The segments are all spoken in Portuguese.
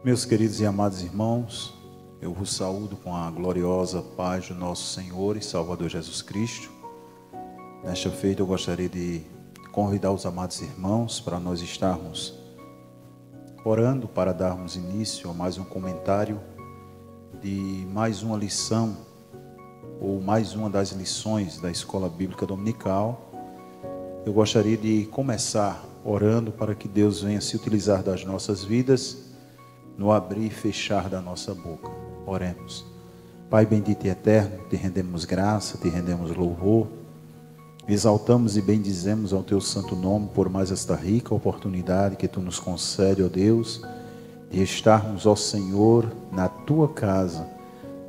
Meus queridos e amados irmãos, eu vos saúdo com a gloriosa paz do nosso Senhor e Salvador Jesus Cristo. Nesta feita eu gostaria de convidar os amados irmãos para nós estarmos orando, para darmos início a mais um comentário de mais uma lição, ou mais uma das lições da Escola Bíblica Dominical. Eu gostaria de começar orando para que Deus venha se utilizar das nossas vidas no abrir e fechar da nossa boca. Oremos. Pai bendito e eterno, te rendemos graça, te rendemos louvor, exaltamos e bendizemos ao teu santo nome por mais esta rica oportunidade que tu nos concede, ó Deus, de estarmos, ó Senhor, na tua casa,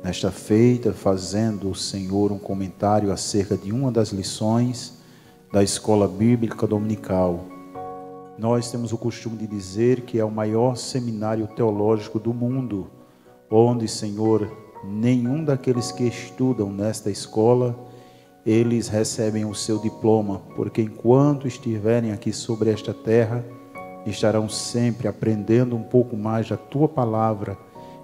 nesta feita, fazendo, Senhor, um comentário acerca de uma das lições da Escola Bíblica Dominical. Nós temos o costume de dizer que é o maior seminário teológico do mundo, onde, Senhor, nenhum daqueles que estudam nesta escola, eles recebem o seu diploma, porque enquanto estiverem aqui sobre esta terra, estarão sempre aprendendo um pouco mais da tua palavra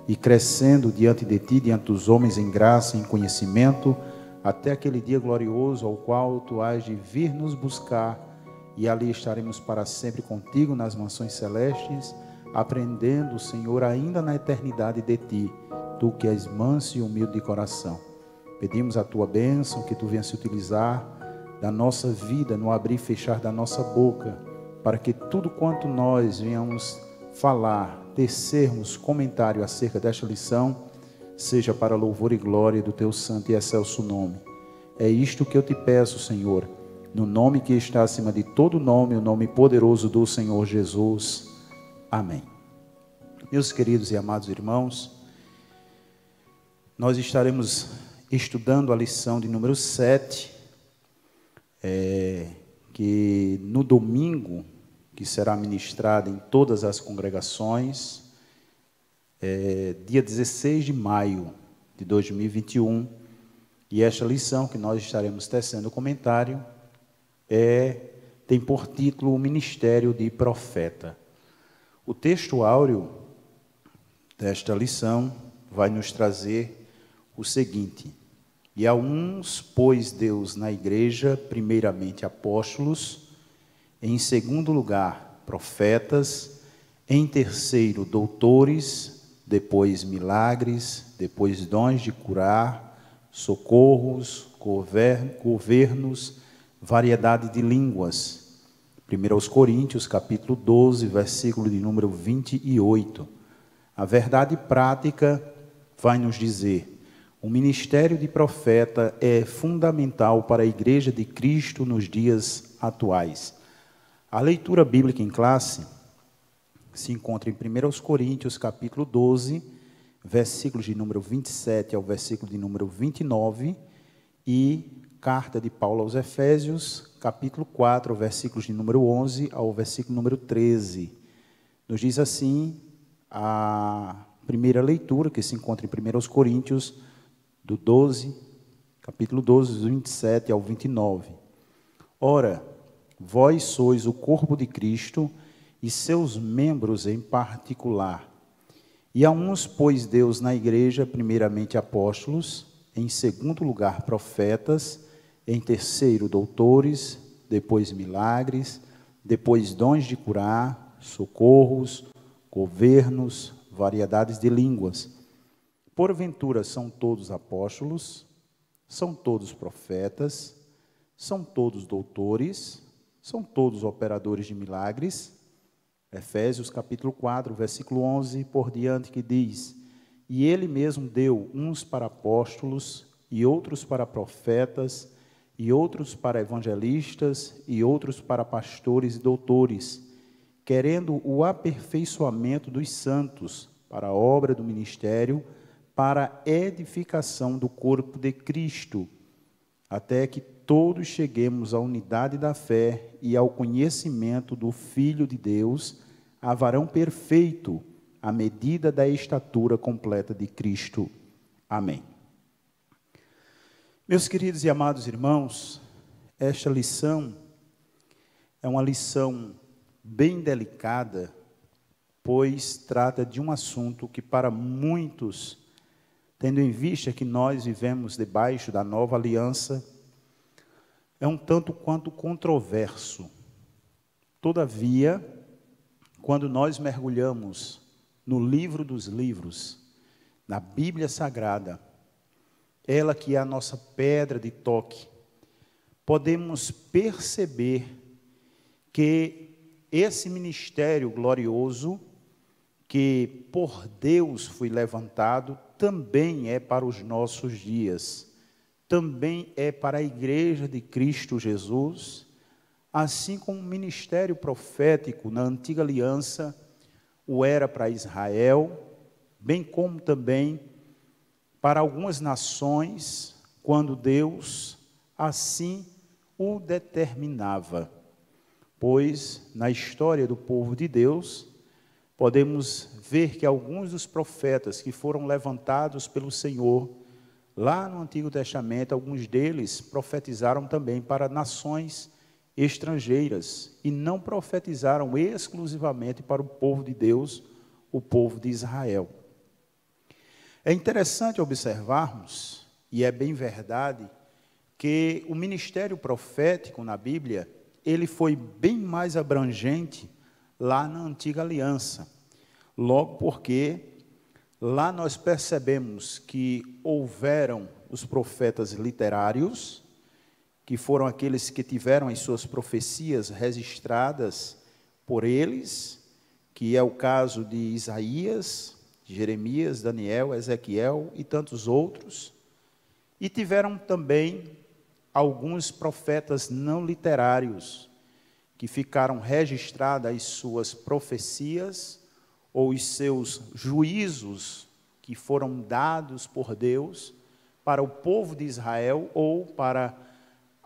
e crescendo diante de ti, diante dos homens em graça e em conhecimento, até aquele dia glorioso ao qual tu hás de vir nos buscar, e ali estaremos para sempre contigo nas mansões celestes, aprendendo, Senhor, ainda na eternidade de ti, tu que és manso e humilde de coração. Pedimos a tua bênção, que tu venhas se utilizar da nossa vida, no abrir e fechar da nossa boca, para que tudo quanto nós venhamos falar, tecermos comentário acerca desta lição, seja para louvor e glória do teu santo e excelso nome. É isto que eu te peço, Senhor, no nome que está acima de todo nome, o nome poderoso do Senhor Jesus. Amém. Meus queridos e amados irmãos, nós estaremos estudando a lição de número 7, que no domingo, que será ministrada em todas as congregações, dia 16 de maio de 2021, e esta lição que nós estaremos tecendo o comentário tem por título o Ministério de Profeta. O texto áureo desta lição vai nos trazer o seguinte: e a uns pôs Deus na igreja, primeiramente apóstolos, em segundo lugar profetas, em terceiro doutores, depois milagres, depois dons de curar, socorros, governos, variedade de línguas. 1 Coríntios, capítulo 12, versículo de número 28. A verdade prática vai nos dizer: o ministério de profeta é fundamental para a Igreja de Cristo nos dias atuais. A leitura bíblica em classe se encontra em 1 Coríntios, capítulo 12, versículos de número 27 ao versículo de número 29, e Carta de Paulo aos Efésios, capítulo 4, versículos de número 11 ao versículo número 13. Nos diz assim a primeira leitura, que se encontra em 1 Coríntios, do 12, capítulo 12, dos 27 ao 29. Ora, vós sois o corpo de Cristo e seus membros em particular. E a uns pôs Deus na igreja, primeiramente apóstolos, em segundo lugar profetas, em terceiro doutores, depois milagres, depois dons de curar, socorros, governos, variedades de línguas. Porventura são todos apóstolos, são todos profetas, são todos doutores, são todos operadores de milagres. Efésios capítulo 4, versículo 11 por diante, que diz: e ele mesmo deu uns para apóstolos, e outros para profetas, e outros para evangelistas, e outros para pastores e doutores, querendo o aperfeiçoamento dos santos, para a obra do ministério, para a edificação do corpo de Cristo, até que todos cheguemos à unidade da fé e ao conhecimento do Filho de Deus, a varão perfeito, à medida da estatura completa de Cristo. Amém. Meus queridos e amados irmãos, esta lição é uma lição bem delicada, pois trata de um assunto que para muitos, tendo em vista que nós vivemos debaixo da nova aliança, é um tanto quanto controverso. Todavia, quando nós mergulhamos no livro dos livros, na Bíblia Sagrada, ela que é a nossa pedra de toque, podemos perceber que esse ministério glorioso, que por Deus foi levantado, também é para os nossos dias, também é para a igreja de Cristo Jesus, assim como o ministério profético na antiga aliança o era para Israel, bem como também para algumas nações, quando Deus assim o determinava. Pois na história do povo de Deus, podemos ver que alguns dos profetas que foram levantados pelo Senhor, lá no Antigo Testamento, alguns deles profetizaram também para nações estrangeiras, e não profetizaram exclusivamente para o povo de Deus, o povo de Israel. É interessante observarmos, e é bem verdade, que o ministério profético na Bíblia, ele foi bem mais abrangente lá na Antiga Aliança. Logo porque lá nós percebemos que houveram os profetas literários, que foram aqueles que tiveram as suas profecias registradas por eles, que é o caso de Isaías, Jeremias, Daniel, Ezequiel e tantos outros. E tiveram também alguns profetas não literários, que ficaram registradas as suas profecias ou os seus juízos que foram dados por Deus para o povo de Israel ou para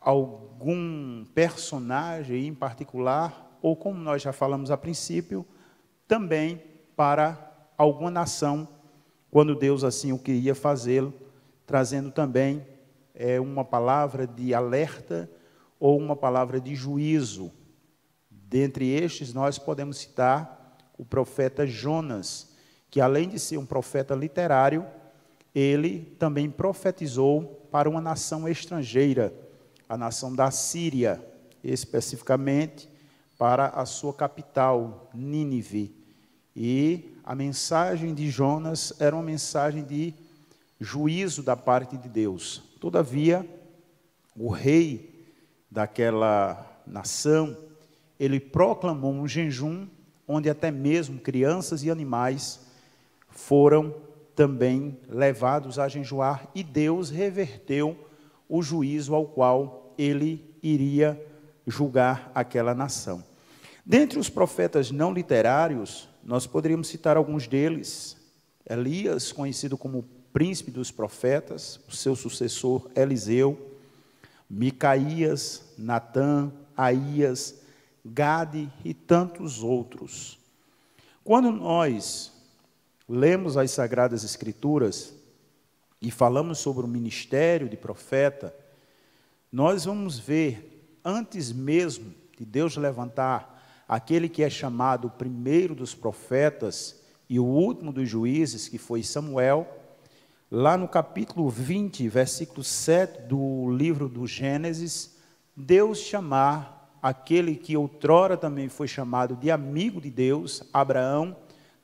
algum personagem em particular, ou como nós já falamos a princípio, também para alguma nação, quando Deus assim o queria fazê-lo, trazendo também uma palavra de alerta ou uma palavra de juízo. Dentre estes, nós podemos citar o profeta Jonas, que além de ser um profeta literário, ele também profetizou para uma nação estrangeira, a nação da Síria, especificamente para a sua capital, Nínive. E a mensagem de Jonas era uma mensagem de juízo da parte de Deus. Todavia, o rei daquela nação, ele proclamou um jejum, onde até mesmo crianças e animais foram também levados a jejuar, e Deus reverteu o juízo ao qual ele iria julgar aquela nação. Dentre os profetas não literários, nós poderíamos citar alguns deles. Elias, conhecido como príncipe dos profetas, o seu sucessor Eliseu, Micaías, Natã, Aías, Gade e tantos outros. Quando nós lemos as Sagradas Escrituras e falamos sobre o ministério de profeta, nós vamos ver, antes mesmo de Deus levantar aquele que é chamado o primeiro dos profetas e o último dos juízes, que foi Samuel, lá no capítulo 20, versículo 7 do livro do Gênesis, Deus chamar aquele que outrora também foi chamado de amigo de Deus, Abraão,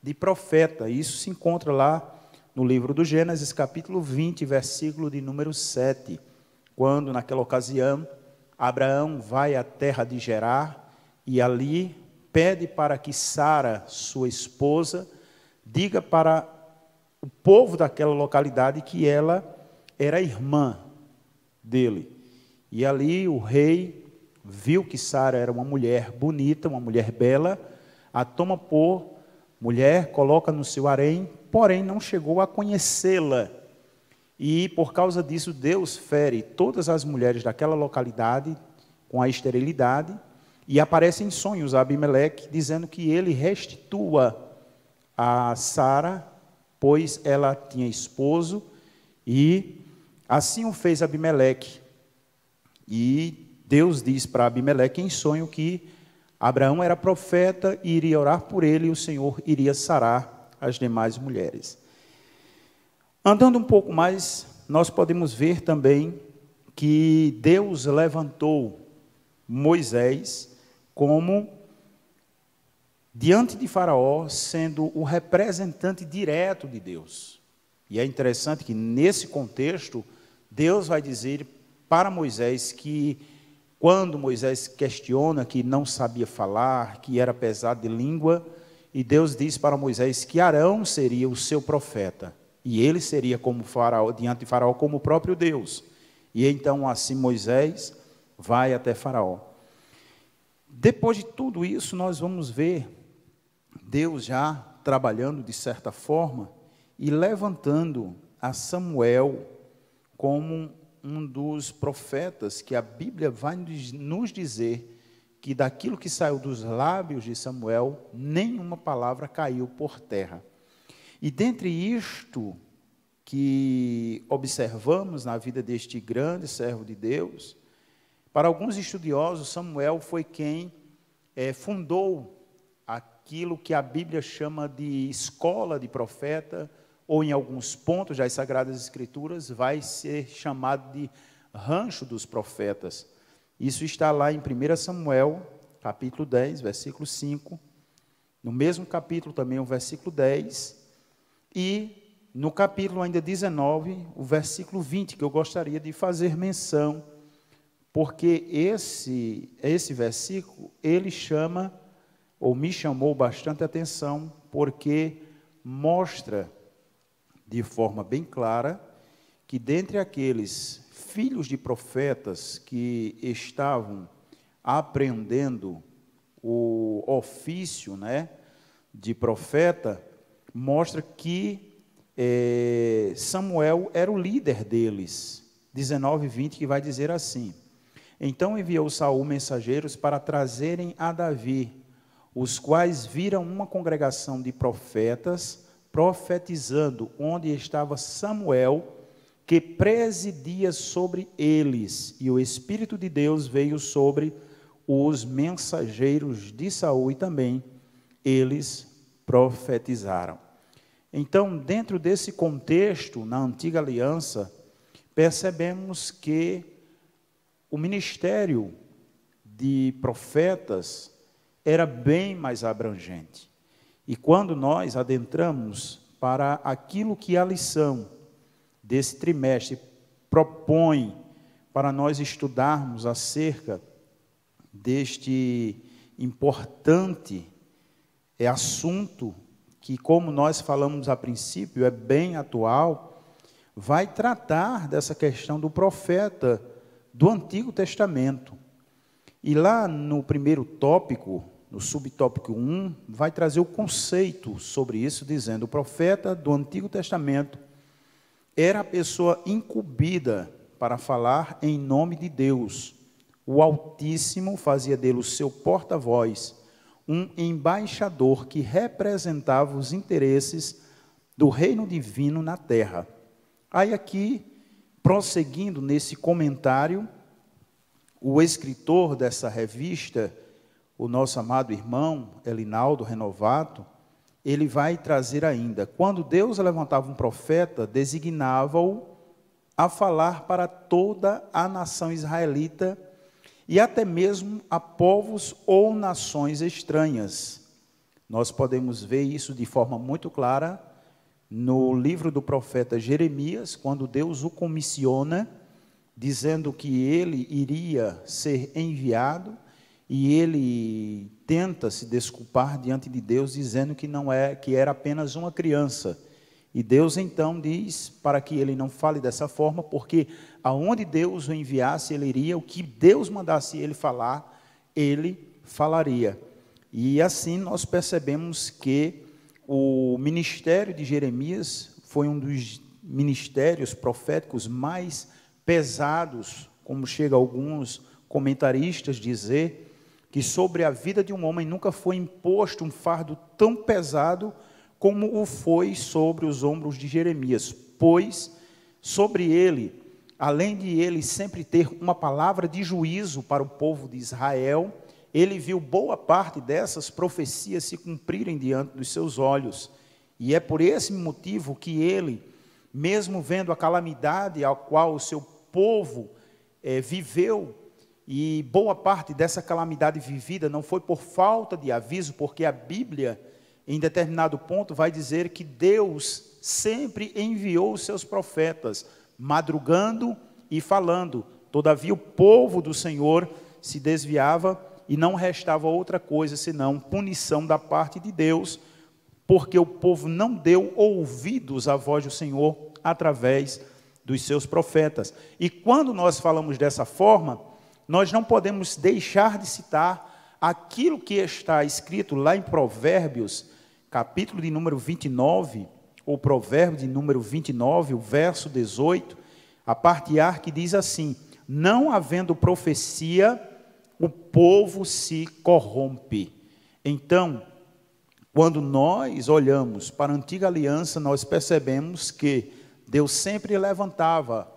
de profeta. Isso se encontra lá no livro do Gênesis, capítulo 20, versículo de número 7, quando naquela ocasião Abraão vai à terra de Gerar e ali pede para que Sara, sua esposa, diga para o povo daquela localidade que ela era irmã dele. E ali o rei viu que Sara era uma mulher bonita, uma mulher bela, a toma por mulher, coloca no seu harém, porém não chegou a conhecê-la. E por causa disso Deus fere todas as mulheres daquela localidade com a esterilidade, e aparece em sonhos a Abimeleque, dizendo que ele restitua a Sara, pois ela tinha esposo, e assim o fez Abimeleque. E Deus diz para Abimeleque em sonho que Abraão era profeta e iria orar por ele, e o Senhor iria sarar as demais mulheres. Andando um pouco mais, nós podemos ver também que Deus levantou Moisés como diante de Faraó, sendo o representante direto de Deus. E é interessante que nesse contexto, Deus vai dizer para Moisés que, quando Moisés questiona que não sabia falar, que era pesado de língua, e Deus diz para Moisés que Arão seria o seu profeta, e ele seria como Faraó, diante de Faraó, como o próprio Deus. E então assim Moisés vai até Faraó. Depois de tudo isso, nós vamos ver Deus já trabalhando de certa forma e levantando a Samuel como um dos profetas que a Bíblia vai nos dizer que daquilo que saiu dos lábios de Samuel, nenhuma palavra caiu por terra. E dentre isto que observamos na vida deste grande servo de Deus, para alguns estudiosos, Samuel foi quem fundou aquilo que a Bíblia chama de escola de profeta, ou em alguns pontos das Sagradas Escrituras vai ser chamado de rancho dos profetas. Isso está lá em 1 Samuel, capítulo 10, versículo 5, no mesmo capítulo também o versículo 10, e no capítulo ainda 19, o versículo 20, que eu gostaria de fazer menção, porque esse versículo, ele chama, ou me chamou bastante atenção, porque mostra de forma bem clara que dentre aqueles filhos de profetas que estavam aprendendo o ofício, de profeta, mostra que Samuel era o líder deles. 19 e 20, que vai dizer assim: então enviou Saul mensageiros para trazerem a Davi, os quais viram uma congregação de profetas profetizando, onde estava Samuel, que presidia sobre eles, e o Espírito de Deus veio sobre os mensageiros de Saul, e também eles profetizaram. Então, dentro desse contexto, na antiga aliança, percebemos que o ministério de profetas era bem mais abrangente. E quando nós adentramos para aquilo que a lição desse trimestre propõe para nós estudarmos acerca deste importante assunto, que, como nós falamos a princípio, é bem atual, vai tratar dessa questão do profeta do Antigo Testamento. E lá no primeiro tópico, no subtópico 1, vai trazer o conceito sobre isso, dizendo: o profeta do Antigo Testamento era a pessoa incumbida para falar em nome de Deus. O Altíssimo fazia dele o seu porta-voz, um embaixador que representava os interesses do reino divino na terra. Aí aqui, prosseguindo nesse comentário, o escritor dessa revista, o nosso amado irmão Elinaldo Renovato, ele vai trazer ainda: quando Deus levantava um profeta, designava-o a falar para toda a nação israelita e até mesmo a povos ou nações estranhas. Nós podemos ver isso de forma muito clara no livro do profeta Jeremias, quando Deus o comissiona, dizendo que ele iria ser enviado, e ele tenta se desculpar diante de Deus, dizendo que era apenas uma criança. E Deus então diz para que ele não fale dessa forma, porque aonde Deus o enviasse, ele iria, o que Deus mandasse ele falar, ele falaria. E assim nós percebemos que o ministério de Jeremias foi um dos ministérios proféticos mais pesados, como chega alguns comentaristas dizer, que sobre a vida de um homem nunca foi imposto um fardo tão pesado como o foi sobre os ombros de Jeremias, pois sobre ele, além de ele sempre ter uma palavra de juízo para o povo de Israel, ele viu boa parte dessas profecias se cumprirem diante dos seus olhos. E é por esse motivo que ele, mesmo vendo a calamidade a qual o seu povo viveu, e boa parte dessa calamidade vivida não foi por falta de aviso, porque a Bíblia, em determinado ponto, vai dizer que Deus sempre enviou os seus profetas, madrugando e falando. Todavia o povo do Senhor se desviava e não restava outra coisa senão punição da parte de Deus, porque o povo não deu ouvidos à voz do Senhor através dos seus profetas. E quando nós falamos dessa forma, nós não podemos deixar de citar aquilo que está escrito lá em Provérbios, capítulo de número 29, ou provérbio de número 29, o verso 18, a parte A, que diz assim: não havendo profecia, o povo se corrompe. Então, quando nós olhamos para a antiga aliança, nós percebemos que Deus sempre levantava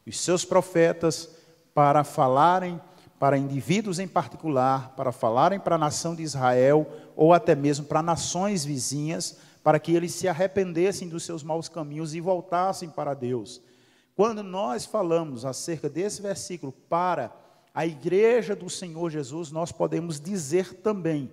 os seus profetas para falarem para indivíduos em particular, para falarem para a nação de Israel, ou até mesmo para nações vizinhas, para que eles se arrependessem dos seus maus caminhos e voltassem para Deus. Quando nós falamos acerca desse versículo para a igreja do Senhor Jesus, nós podemos dizer também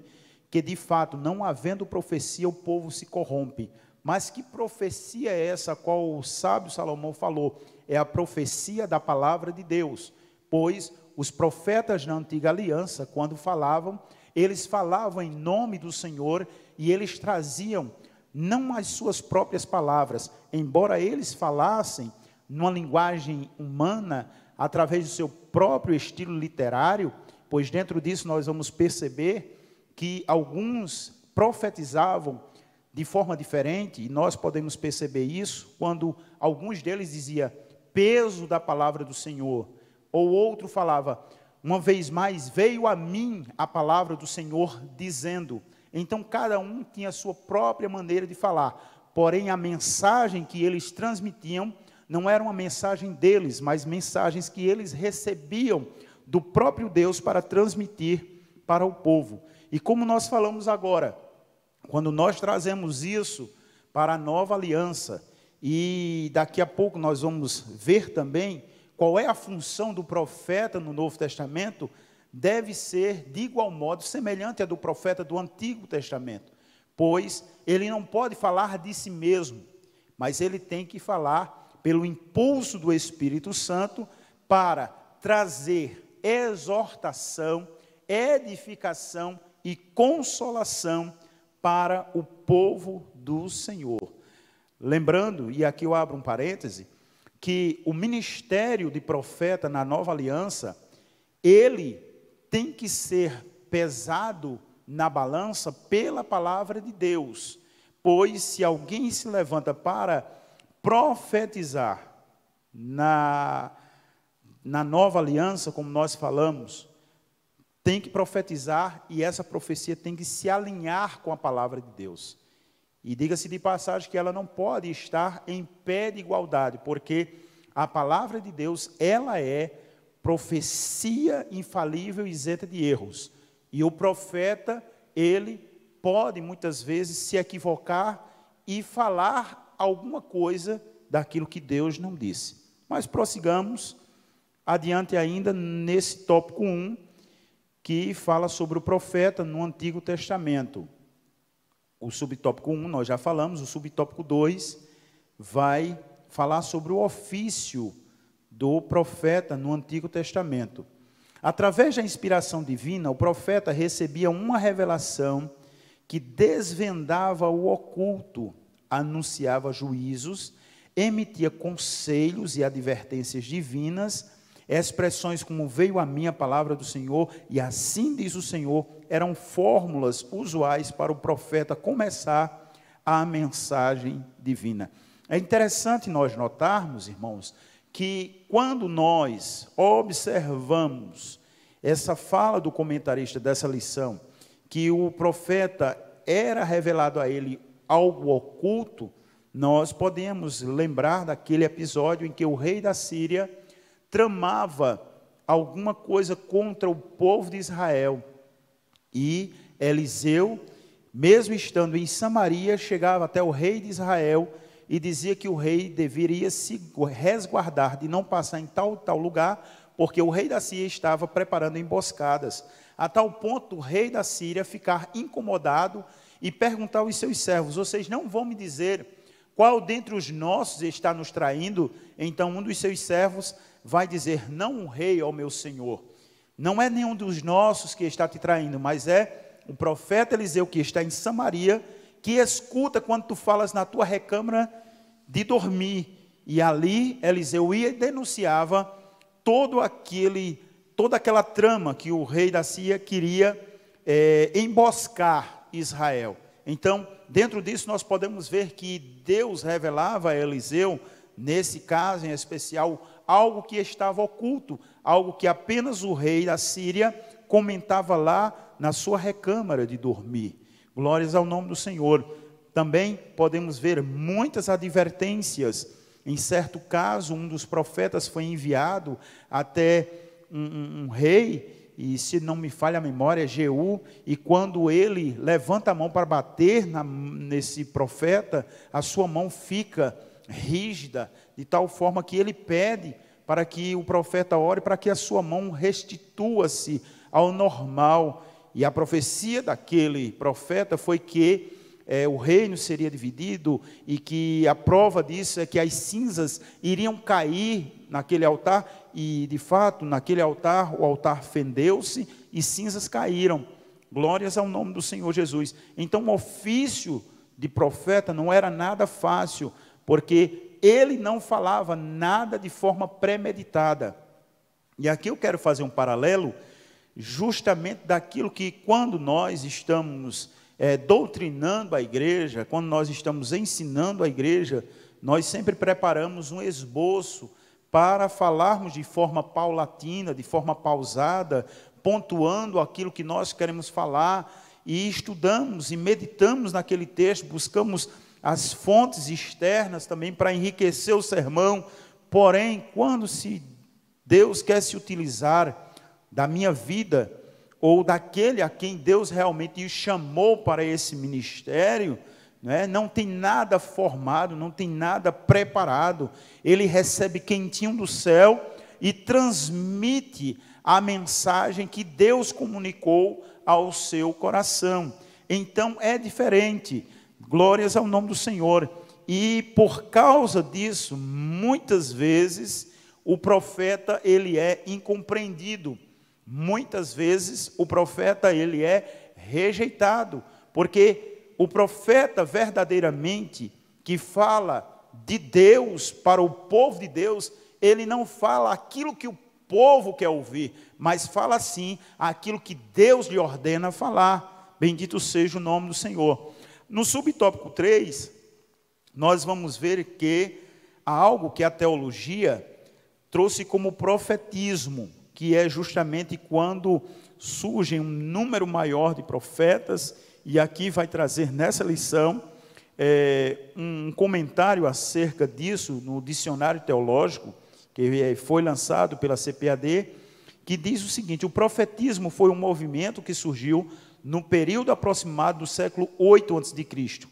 que, de fato, não havendo profecia, o povo se corrompe. Mas que profecia é essa a qual o sábio Salomão falou? É a profecia da palavra de Deus, pois os profetas na antiga aliança, quando falavam, eles falavam em nome do Senhor e eles traziam não as suas próprias palavras, embora eles falassem numa linguagem humana, através do seu próprio estilo literário, pois dentro disso nós vamos perceber que alguns profetizavam de forma diferente, e nós podemos perceber isso quando alguns deles diziam peso da palavra do Senhor, ou outro falava, uma vez mais veio a mim a palavra do Senhor dizendo. Então cada um tinha a sua própria maneira de falar, porém a mensagem que eles transmitiam não era uma mensagem deles, mas mensagens que eles recebiam do próprio Deus para transmitir para o povo. E como nós falamos agora, quando nós trazemos isso para a nova aliança, e daqui a pouco nós vamos ver também qual é a função do profeta no Novo Testamento, deve ser de igual modo semelhante à do profeta do Antigo Testamento, pois ele não pode falar de si mesmo, mas ele tem que falar pelo impulso do Espírito Santo para trazer exortação, edificação e consolação para o povo do Senhor. Lembrando, e aqui eu abro um parêntese, que o ministério de profeta na nova aliança, ele tem que ser pesado na balança pela palavra de Deus, pois se alguém se levanta para profetizar na nova aliança, como nós falamos, tem que profetizar e essa profecia tem que se alinhar com a palavra de Deus. E diga-se de passagem que ela não pode estar em pé de igualdade, porque a palavra de Deus, ela é profecia infalível e isenta de erros. E o profeta, ele pode muitas vezes se equivocar e falar alguma coisa daquilo que Deus não disse. Mas prossigamos adiante ainda nesse tópico 1, que fala sobre o profeta no Antigo Testamento. O subtópico 1 nós já falamos, o subtópico 2 vai falar sobre o ofício do profeta no Antigo Testamento. Através da inspiração divina, o profeta recebia uma revelação que desvendava o oculto, anunciava juízos, emitia conselhos e advertências divinas, expressões como veio a mim a palavra do Senhor, e assim diz o Senhor, eram fórmulas usuais para o profeta começar a mensagem divina. É interessante nós notarmos, irmãos, que quando nós observamos essa fala do comentarista dessa lição, que o profeta era revelado a ele algo oculto, nós podemos lembrar daquele episódio em que o rei da Síria tramava alguma coisa contra o povo de Israel. E Eliseu, mesmo estando em Samaria, chegava até o rei de Israel e dizia que o rei deveria se resguardar de não passar em tal lugar, porque o rei da Síria estava preparando emboscadas, a tal ponto o rei da Síria ficar incomodado e perguntar aos seus servos: vocês não vão me dizer qual dentre os nossos está nos traindo? Então um dos seus servos vai dizer: não o rei, ó meu senhor, não é nenhum dos nossos que está te traindo, mas é o profeta Eliseu que está em Samaria, que escuta quando tu falas na tua recâmara de dormir. E ali Eliseu ia e denunciava toda aquela trama que o rei da Síria queria emboscar Israel. Então, dentro disso nós podemos ver que Deus revelava a Eliseu, nesse caso em especial, algo que estava oculto, algo que apenas o rei da Síria comentava lá na sua recâmara de dormir. Glórias ao nome do Senhor. Também podemos ver muitas advertências. Em certo caso, um dos profetas foi enviado até um rei, e se não me falha a memória, Jeú, e quando ele levanta a mão para bater nesse profeta, a sua mão fica rígida, de tal forma que ele pede para que o profeta ore, para que a sua mão restitua-se ao normal. E a profecia daquele profeta foi que o reino seria dividido, e que a prova disso é que as cinzas iriam cair naquele altar, e de fato naquele altar, o altar fendeu-se e cinzas caíram. Glórias ao nome do Senhor Jesus. Então o ofício de profeta não era nada fácil, porque ele não falava nada de forma premeditada. E aqui eu quero fazer um paralelo justamente daquilo que, quando nós estamos doutrinando a igreja, quando nós estamos ensinando a igreja, nós sempre preparamos um esboço para falarmos de forma paulatina, de forma pausada, pontuando aquilo que nós queremos falar, e estudamos e meditamos naquele texto, buscamos as fontes externas também para enriquecer o sermão. Porém, quando Deus quer se utilizar da minha vida, ou daquele a quem Deus realmente o chamou para esse ministério, não tem nada formado, não tem nada preparado. Ele recebe quentinho do céu e transmite a mensagem que Deus comunicou ao seu coração. Então é diferente. Glórias ao nome do Senhor. E por causa disso, muitas vezes o profeta ele é incompreendido. Muitas vezes o profeta ele é rejeitado, porque o profeta verdadeiramente que fala de Deus para o povo de Deus, ele não fala aquilo que o povo quer ouvir, mas fala sim aquilo que Deus lhe ordena falar. Bendito seja o nome do Senhor. No subtópico 3, nós vamos ver que há algo que a teologia trouxe como profetismo, que é justamente quando surge um número maior de profetas. E aqui vai trazer nessa lição um comentário acerca disso no dicionário teológico, que foi lançado pela CPAD, que diz o seguinte: o profetismo foi um movimento que surgiu no período aproximado do século 8 a.C.,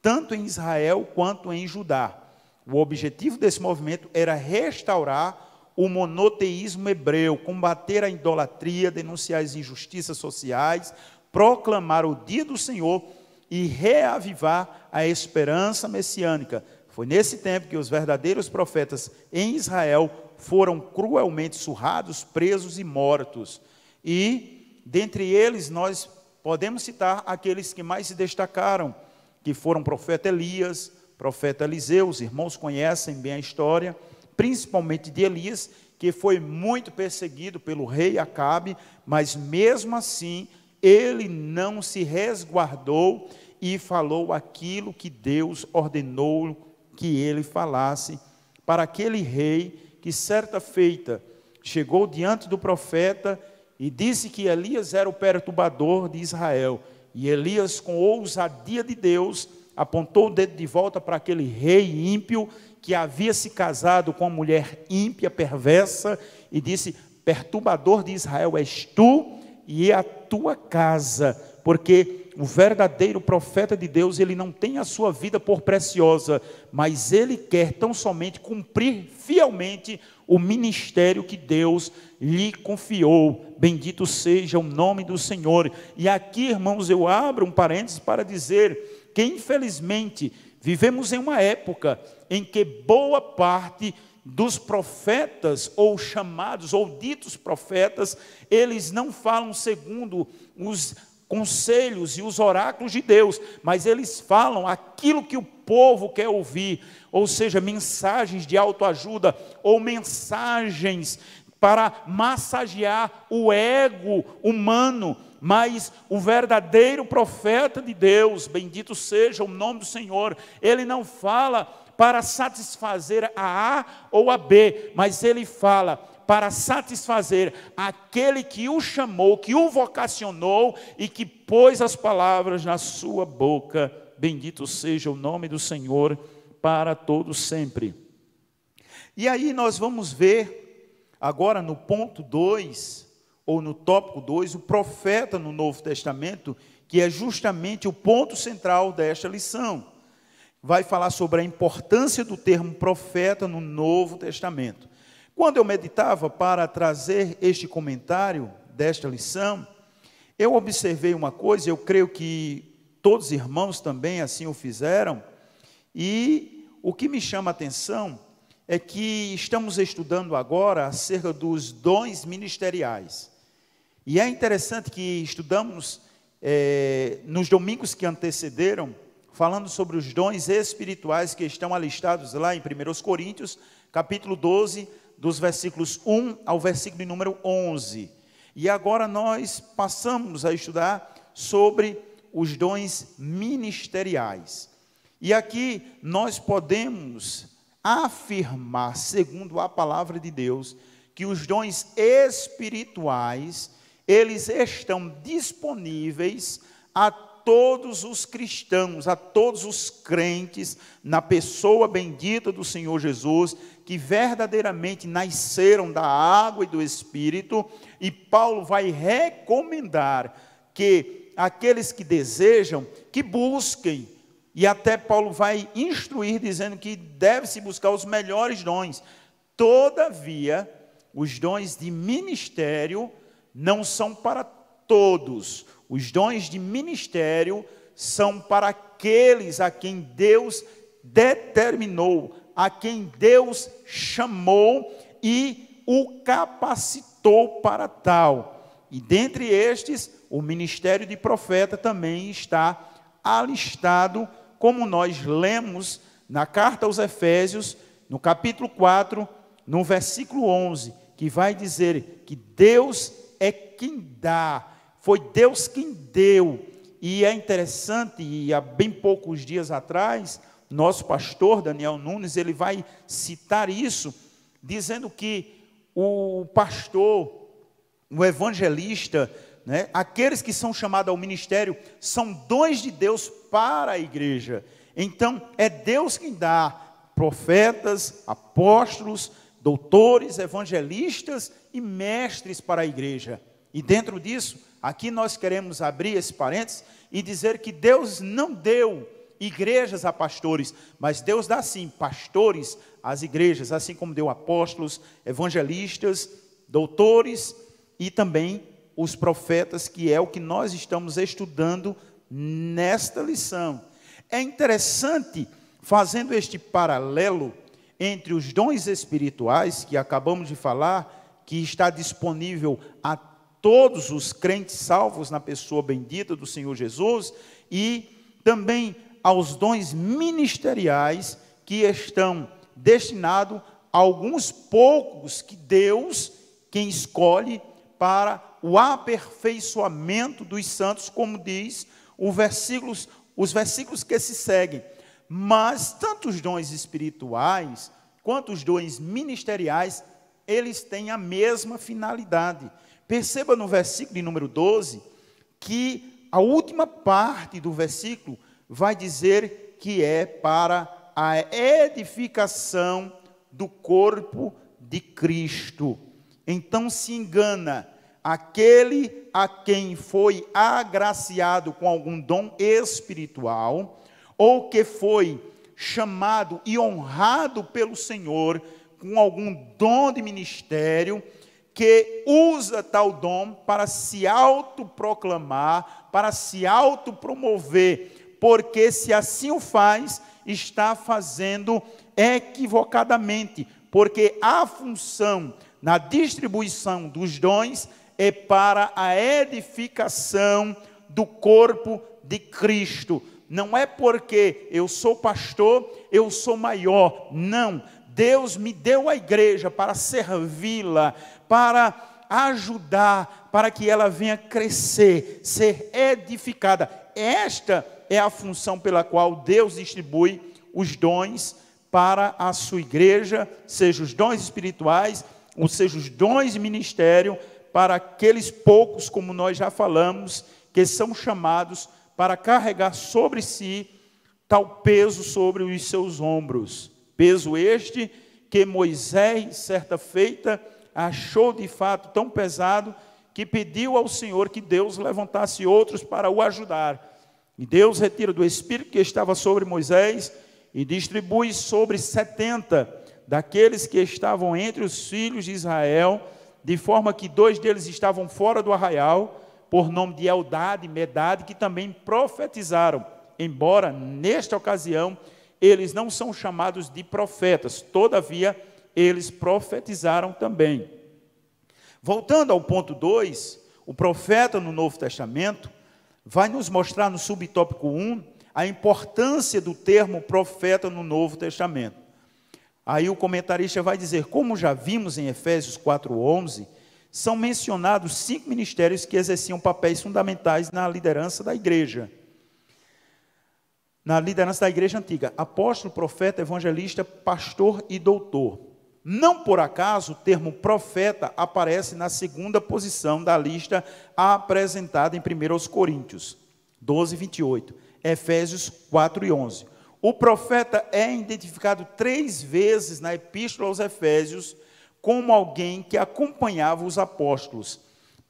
tanto em Israel quanto em Judá. O objetivo desse movimento era restaurar o monoteísmo hebreu, combater a idolatria, denunciar as injustiças sociais, proclamar o dia do Senhor e reavivar a esperança messiânica. Foi nesse tempo que os verdadeiros profetas em Israel foram cruelmente surrados, presos e mortos. E, dentre eles, nós podemos citar aqueles que mais se destacaram, que foram o profeta Elias, profeta Eliseu. Os irmãos conhecem bem a história, principalmente de Elias, que foi muito perseguido pelo rei Acabe, mas mesmo assim ele não se resguardou e falou aquilo que Deus ordenou que ele falasse para aquele rei que certa feita chegou diante do profeta e disse que Elias era o perturbador de Israel. E Elias, com ousadia de Deus, apontou o dedo de volta para aquele rei ímpio que havia se casado com uma mulher ímpia, perversa, e disse: perturbador de Israel és tu, e a tua casa, porque o verdadeiro profeta de Deus, ele não tem a sua vida por preciosa, mas ele quer tão somente cumprir fielmente o ministério que Deus lhe confiou. Bendito seja o nome do Senhor. E aqui, irmãos, eu abro um parênteses para dizer que, infelizmente, vivemos em uma época em que boa parte dos profetas, ou chamados, ou ditos profetas, eles não falam segundo os conselhos e os oráculos de Deus, mas eles falam aquilo que o povo quer ouvir, ou seja, mensagens de autoajuda, ou mensagens para massagear o ego humano. Mas o verdadeiro profeta de Deus, bendito seja o nome do Senhor, ele não fala para satisfazer a A ou a B, mas ele fala para satisfazer aquele que o chamou, que o vocacionou e que pôs as palavras na sua boca. Bendito seja o nome do Senhor para todos sempre. E aí nós vamos ver agora no ponto 2, ou no tópico 2, o profeta no Novo Testamento, que é justamente o ponto central desta lição. Vai falar sobre a importância do termo profeta no Novo Testamento. Quando eu meditava para trazer este comentário desta lição, eu observei uma coisa, eu creio que todos os irmãos também assim o fizeram, e o que me chama a atenção é que estamos estudando agora acerca dos dons ministeriais. E é interessante que estudamos nos domingos que antecederam, falando sobre os dons espirituais que estão alistados lá em 1 Coríntios, capítulo 12, dos versículos 1 ao versículo número 11. E agora nós passamos a estudar sobre os dons ministeriais. E aqui nós podemos afirmar, segundo a palavra de Deus, que os dons espirituais, eles estão disponíveis a todos os cristãos, a todos os crentes, na pessoa bendita do Senhor Jesus, que verdadeiramente nasceram da água e do Espírito, e Paulo vai recomendar que aqueles que desejam, que busquem, e até Paulo vai instruir, dizendo que deve-se buscar os melhores dons. Todavia, os dons de ministério não são para todos. Os dons de ministério são para aqueles a quem Deus determinou, a quem Deus chamou e o capacitou para tal. E dentre estes, o ministério de profeta também está alistado, como nós lemos na carta aos Efésios, no capítulo 4, no versículo 11, que vai dizer que Deus é quem dá. Foi Deus quem deu. E é interessante, e há bem poucos dias atrás, nosso pastor Daniel Nunes, ele vai citar isso, dizendo que o pastor, o evangelista, né, aqueles que são chamados ao ministério, são dons de Deus para a igreja. Então, é Deus quem dá profetas, apóstolos, doutores, evangelistas e mestres para a igreja. E dentro disso, aqui nós queremos abrir esse parênteses e dizer que Deus não deu igrejas a pastores, mas Deus dá sim pastores às igrejas, assim como deu apóstolos, evangelistas, doutores e também os profetas, que é o que nós estamos estudando nesta lição. É interessante, fazendo este paralelo entre os dons espirituais, que acabamos de falar, que está disponível a todos os crentes salvos na pessoa bendita do Senhor Jesus, e também aos dons ministeriais, que estão destinados a alguns poucos que Deus, quem escolhe para o aperfeiçoamento dos santos, como diz os versículos que se seguem. Mas tanto os dons espirituais quanto os dons ministeriais, eles têm a mesma finalidade. Perceba no versículo de número 12, que a última parte do versículo vai dizer que é para a edificação do corpo de Cristo. Então se engana aquele a quem foi agraciado com algum dom espiritual, ou que foi chamado e honrado pelo Senhor com algum dom de ministério, que usa tal dom para se autoproclamar, para se autopromover, porque se assim o faz, está fazendo equivocadamente, porque a função na distribuição dos dons é para a edificação do corpo de Cristo. Não é porque eu sou pastor, eu sou maior. Não. Deus me deu a igreja para servi-la, para ajudar, para que ela venha crescer, ser edificada. Esta é a função pela qual Deus distribui os dons para a sua igreja, seja os dons espirituais, ou seja os dons de ministério, para aqueles poucos, como nós já falamos, que são chamados para carregar sobre si tal peso sobre os seus ombros. Peso este que Moisés, certa feita, achou de fato tão pesado, que pediu ao Senhor que Deus levantasse outros para o ajudar. E Deus retira do Espírito que estava sobre Moisés e distribui sobre 70 daqueles que estavam entre os filhos de Israel, de forma que 2 deles estavam fora do arraial, por nome de Eldade e Medade, que também profetizaram, embora nesta ocasião eles não são chamados de profetas, todavia eles profetizaram também. Voltando ao ponto 2, o profeta no Novo Testamento vai nos mostrar no subtópico 1 a importância do termo profeta no Novo Testamento. Aí o comentarista vai dizer, como já vimos em Efésios 4:11, são mencionados 5 ministérios que exerciam papéis fundamentais na liderança da igreja. Na liderança da igreja antiga: apóstolo, profeta, evangelista, pastor e doutor. Não por acaso o termo profeta aparece na segunda posição da lista apresentada em 1 Coríntios 12:28, Efésios 4:11. O profeta é identificado 3 vezes na Epístola aos Efésios como alguém que acompanhava os apóstolos.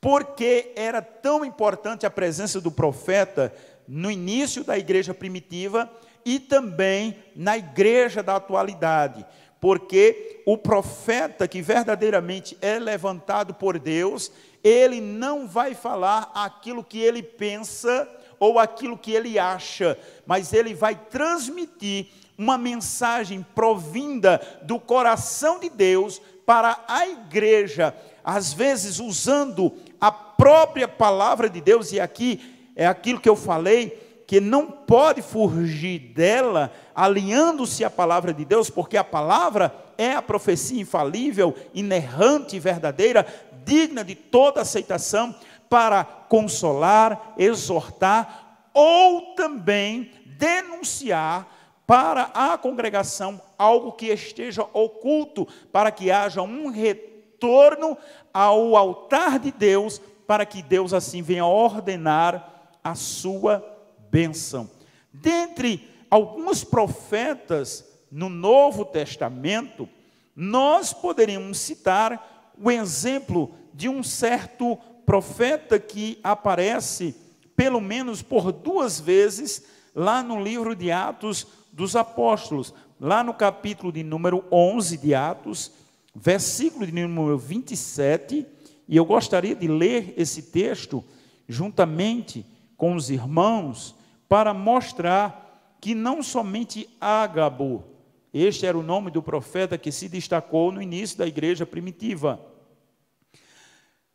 Por que era tão importante a presença do profeta no início da igreja primitiva e também na igreja da atualidade? Porque o profeta que verdadeiramente é levantado por Deus, ele não vai falar aquilo que ele pensa ou aquilo que ele acha, mas ele vai transmitir uma mensagem provinda do coração de Deus para a igreja, às vezes usando a própria palavra de Deus, e aqui é aquilo que eu falei, que não pode fugir dela, alinhando-se à palavra de Deus, porque a palavra é a profecia infalível, inerrante e verdadeira, digna de toda aceitação, para consolar, exortar, ou também denunciar para a congregação algo que esteja oculto, para que haja um retorno ao altar de Deus, para que Deus assim venha ordenar a sua bênção. Dentre alguns profetas no Novo Testamento, nós poderíamos citar o exemplo de um certo profeta que aparece pelo menos por 2 vezes lá no livro de Atos dos Apóstolos, lá no capítulo de número 11 de Atos, versículo de número 27, e eu gostaria de ler esse texto juntamente com os irmãos, para mostrar que não somente Ágabo, este era o nome do profeta que se destacou no início da igreja primitiva.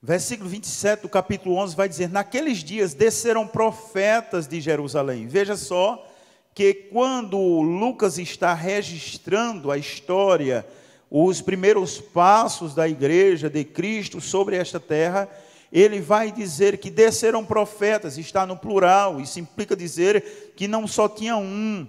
Versículo 27 do capítulo 11 vai dizer: naqueles dias desceram profetas de Jerusalém. Veja só que quando Lucas está registrando a história, os primeiros passos da igreja de Cristo sobre esta terra, ele vai dizer que desceram profetas, está no plural, isso implica dizer que não só tinha um,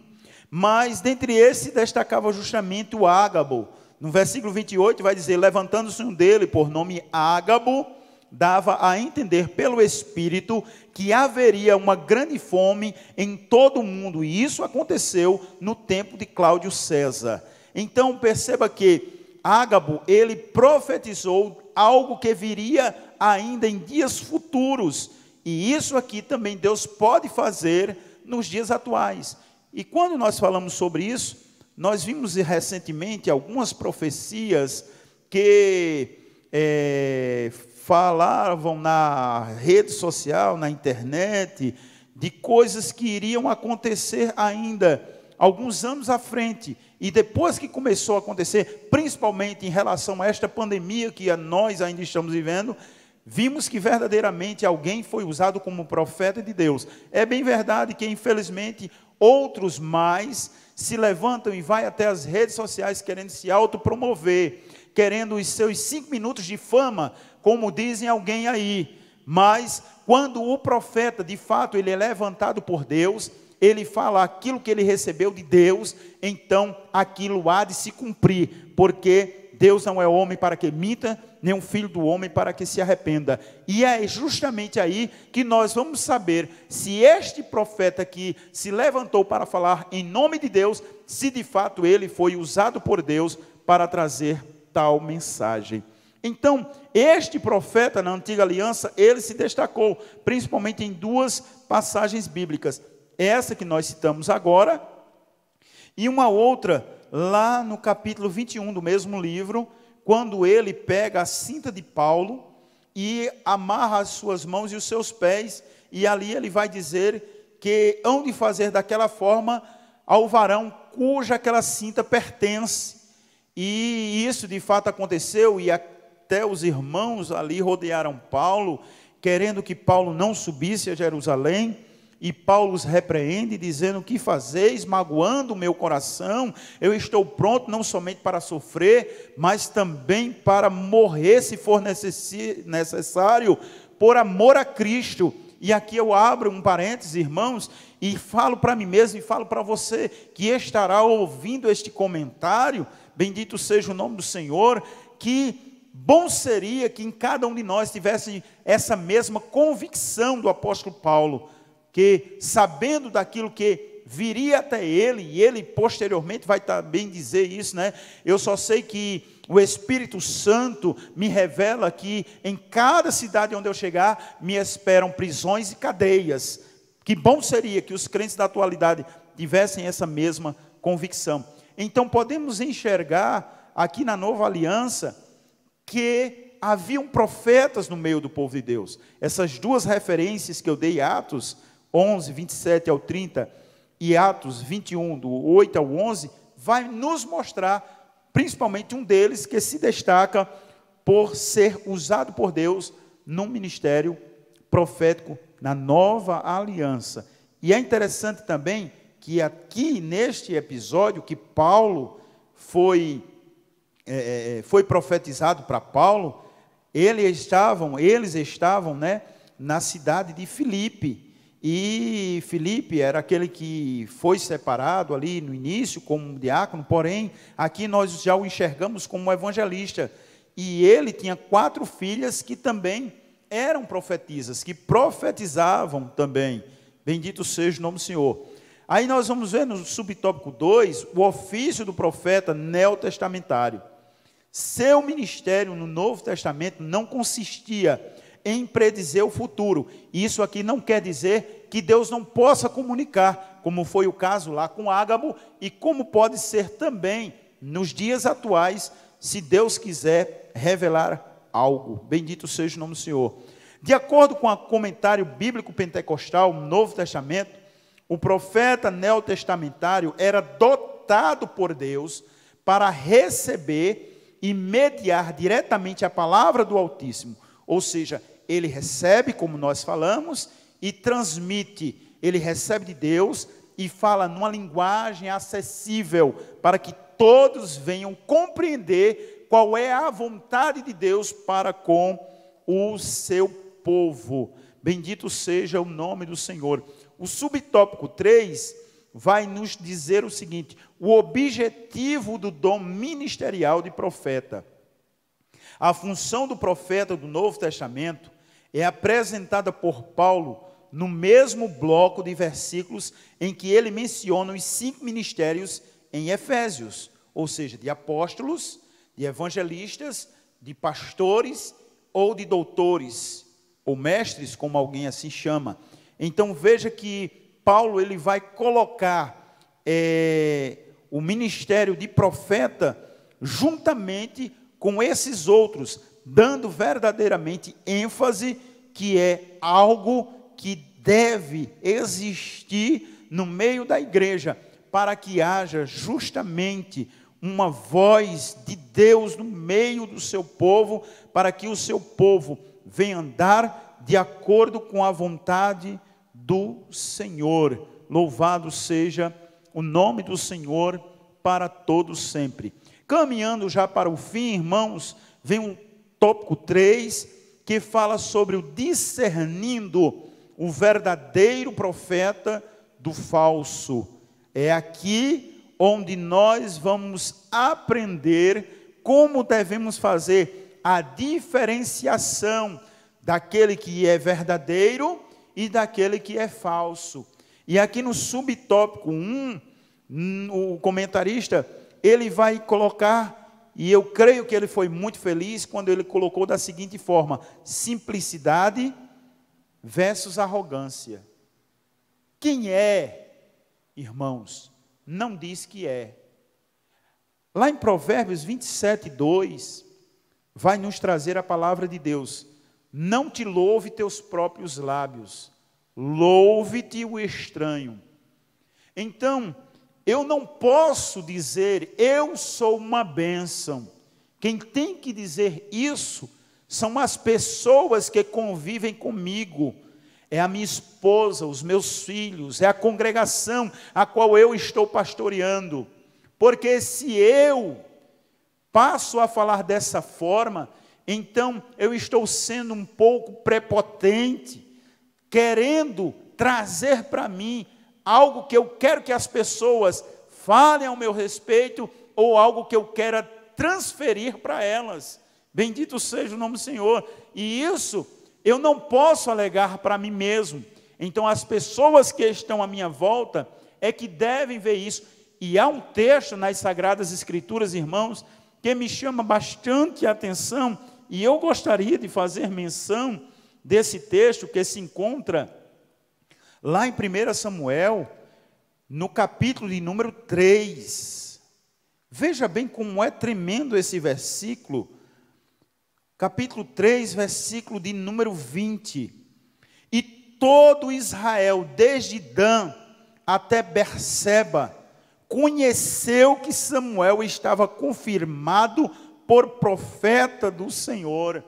mas dentre esses destacava justamente o Ágabo. No versículo 28 vai dizer: levantando-se um dele, por nome Ágabo, dava a entender pelo Espírito que haveria uma grande fome em todo o mundo, e isso aconteceu no tempo de Cláudio César. Então perceba que Ágabo, ele profetizou algo que viria ainda em dias futuros. E isso aqui também Deus pode fazer nos dias atuais. E quando nós falamos sobre isso, nós vimos recentemente algumas profecias que falavam na rede social, na internet, de coisas que iriam acontecer ainda alguns anos à frente. E depois que começou a acontecer, principalmente em relação a esta pandemia que nós ainda estamos vivendo, vimos que verdadeiramente alguém foi usado como profeta de Deus. É bem verdade que, infelizmente, outros mais se levantam e vai até as redes sociais querendo se autopromover, querendo os seus 5 minutos de fama, como dizem alguém aí. Mas quando o profeta, de fato, ele é levantado por Deus, ele fala aquilo que ele recebeu de Deus, então aquilo há de se cumprir, porque Deus não é homem para que minta, nem um filho do homem para que se arrependa. E é justamente aí que nós vamos saber se este profeta que se levantou para falar em nome de Deus, se de fato ele foi usado por Deus para trazer tal mensagem. Então, este profeta na antiga aliança, ele se destacou, principalmente em 2 passagens bíblicas. Essa que nós citamos agora, e uma outra lá no capítulo 21 do mesmo livro, quando ele pega a cinta de Paulo e amarra as suas mãos e os seus pés, e ali ele vai dizer que hão de fazer daquela forma ao varão cuja aquela cinta pertence. E isso de fato aconteceu, e até os irmãos ali rodearam Paulo, querendo que Paulo não subisse a Jerusalém. E Paulo os repreende, dizendo: o que fazeis, magoando o meu coração? Eu estou pronto não somente para sofrer, mas também para morrer, se for necessário, por amor a Cristo. E aqui eu abro um parênteses, irmãos, e falo para mim mesmo e falo para você, que estará ouvindo este comentário, bendito seja o nome do Senhor, que bom seria que em cada um de nós tivesse essa mesma convicção do apóstolo Paulo, que sabendo daquilo que viria até ele, e ele posteriormente vai também dizer isso, né? Eu só sei que o Espírito Santo me revela que em cada cidade onde eu chegar, me esperam prisões e cadeias. Que bom seria que os crentes da atualidade tivessem essa mesma convicção. Então podemos enxergar aqui na Nova Aliança que haviam profetas no meio do povo de Deus. Essas 2 referências que eu dei, Atos 11, 27 ao 30, e Atos 21, do 8 ao 11, vai nos mostrar, principalmente um deles, que se destaca por ser usado por Deus num ministério profético na Nova Aliança. E é interessante também que aqui, neste episódio, que Paulo foi profetizado para Paulo, eles estavam, né, na cidade de Filipe. E Filipe era aquele que foi separado ali no início como diácono, porém, aqui nós já o enxergamos como evangelista. E ele tinha 4 filhas que também eram profetisas, que profetizavam também. Bendito seja o nome do Senhor. Aí nós vamos ver no subtópico 2, o ofício do profeta neotestamentário. Seu ministério no Novo Testamento não consistia em predizer o futuro. Isso aqui não quer dizer que Deus não possa comunicar, como foi o caso lá com Ágabo, e como pode ser também nos dias atuais, se Deus quiser revelar algo. Bendito seja o nome do Senhor. De acordo com o comentário bíblico pentecostal no Novo Testamento, o profeta neotestamentário era dotado por Deus para receber e mediar diretamente a palavra do Altíssimo. Ou seja, ele recebe, como nós falamos, e transmite. Ele recebe de Deus e fala numa linguagem acessível, para que todos venham compreender qual é a vontade de Deus para com o seu povo. Bendito seja o nome do Senhor. O subtópico 3 vai nos dizer o seguinte: o objetivo do dom ministerial de profeta. A função do profeta do Novo Testamento é apresentada por Paulo no mesmo bloco de versículos em que ele menciona os 5 ministérios em Efésios, ou seja, de apóstolos, de evangelistas, de pastores ou de doutores, ou mestres, como alguém assim chama. Então veja que Paulo ele vai colocar o ministério de profeta juntamente com esses outros, dando verdadeiramente ênfase que é algo que deve existir no meio da igreja, para que haja justamente uma voz de Deus no meio do seu povo, para que o seu povo venha andar de acordo com a vontade do Senhor. Louvado seja o nome do Senhor para todos sempre. Caminhando já para o fim, irmãos, vem um tópico 3, que fala sobre o discernindo o verdadeiro profeta do falso. É aqui onde nós vamos aprender como devemos fazer a diferenciação daquele que é verdadeiro e daquele que é falso. E aqui no subtópico 1, o comentarista, ele vai colocar, e eu creio que ele foi muito feliz quando ele colocou da seguinte forma: simplicidade versus arrogância. Quem é, irmãos, não diz que é. Lá em Provérbios 27:2, vai nos trazer a palavra de Deus: não te louve teus próprios lábios, louve-te o estranho. Então, eu não posso dizer, eu sou uma bênção. Quem tem que dizer isso são as pessoas que convivem comigo. É a minha esposa, os meus filhos, é a congregação a qual eu estou pastoreando. Porque se eu passo a falar dessa forma, então eu estou sendo um pouco prepotente, querendo trazer para mim algo que eu quero que as pessoas falem ao meu respeito, ou algo que eu quero transferir para elas. Bendito seja o nome do Senhor. E isso eu não posso alegar para mim mesmo. Então as pessoas que estão à minha volta é que devem ver isso. E há um texto nas Sagradas Escrituras, irmãos, que me chama bastante a atenção, e eu gostaria de fazer menção desse texto que se encontra lá em 1 Samuel, no capítulo de número 3. Veja bem como é tremendo esse versículo. Capítulo 3, versículo de número 20. E todo Israel, desde Dan até Berseba, conheceu que Samuel estava confirmado por profeta do Senhor.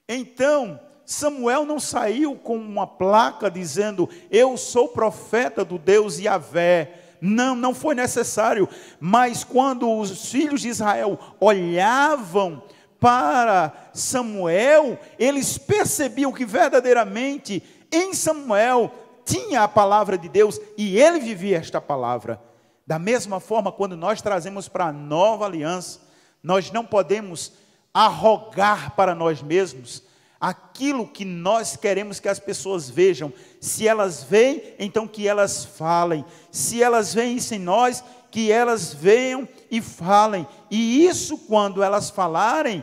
Então, Samuel não saiu com uma placa dizendo, eu sou profeta do Deus Yahvé. Não, não foi necessário. Mas quando os filhos de Israel olhavam para Samuel, eles percebiam que verdadeiramente em Samuel tinha a palavra de Deus e ele vivia esta palavra. Da mesma forma, quando nós trazemos para a nova aliança, nós não podemos arrogar para nós mesmos aquilo que nós queremos que as pessoas vejam. Se elas veem, então que elas falem. Se elas veem isso em nós, que elas venham e falem. E isso, quando elas falarem,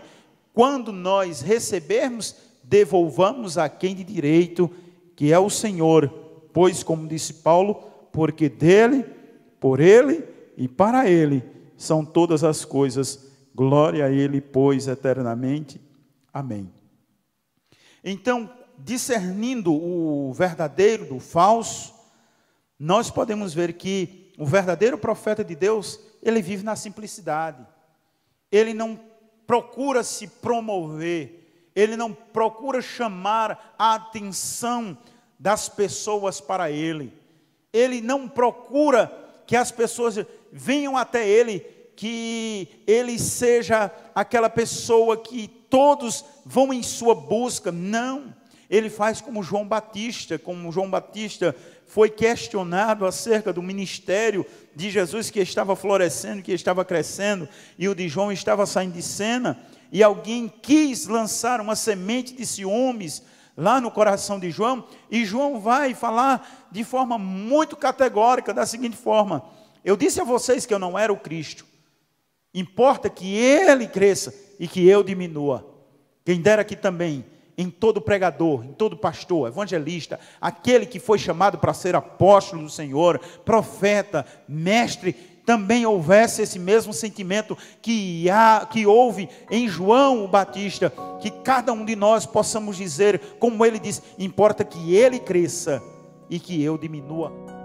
quando nós recebermos, devolvamos a quem de direito, que é o Senhor. Pois, como disse Paulo, porque dele, por ele e para ele são todas as coisas. Glória a ele, pois, eternamente. Amém. Então, discernindo o verdadeiro do falso, nós podemos ver que o verdadeiro profeta de Deus, ele vive na simplicidade. Ele não procura se promover, ele não procura chamar a atenção das pessoas para ele. Ele não procura que as pessoas venham até ele, que ele seja aquela pessoa que todos vão em sua busca. Não, ele faz como João Batista foi questionado acerca do ministério de Jesus, que estava florescendo, que estava crescendo, e o de João estava saindo de cena, e alguém quis lançar uma semente de ciúmes lá no coração de João, e João vai falar de forma muito categórica, da seguinte forma: eu disse a vocês que eu não era o Cristo, importa que ele cresça, e que eu diminua. Quem dera que também, em todo pregador, em todo pastor, evangelista, aquele que foi chamado para ser apóstolo do Senhor, profeta, mestre, também houvesse esse mesmo sentimento que houve em João o Batista, que cada um de nós possamos dizer, como ele disse, importa que ele cresça e que eu diminua.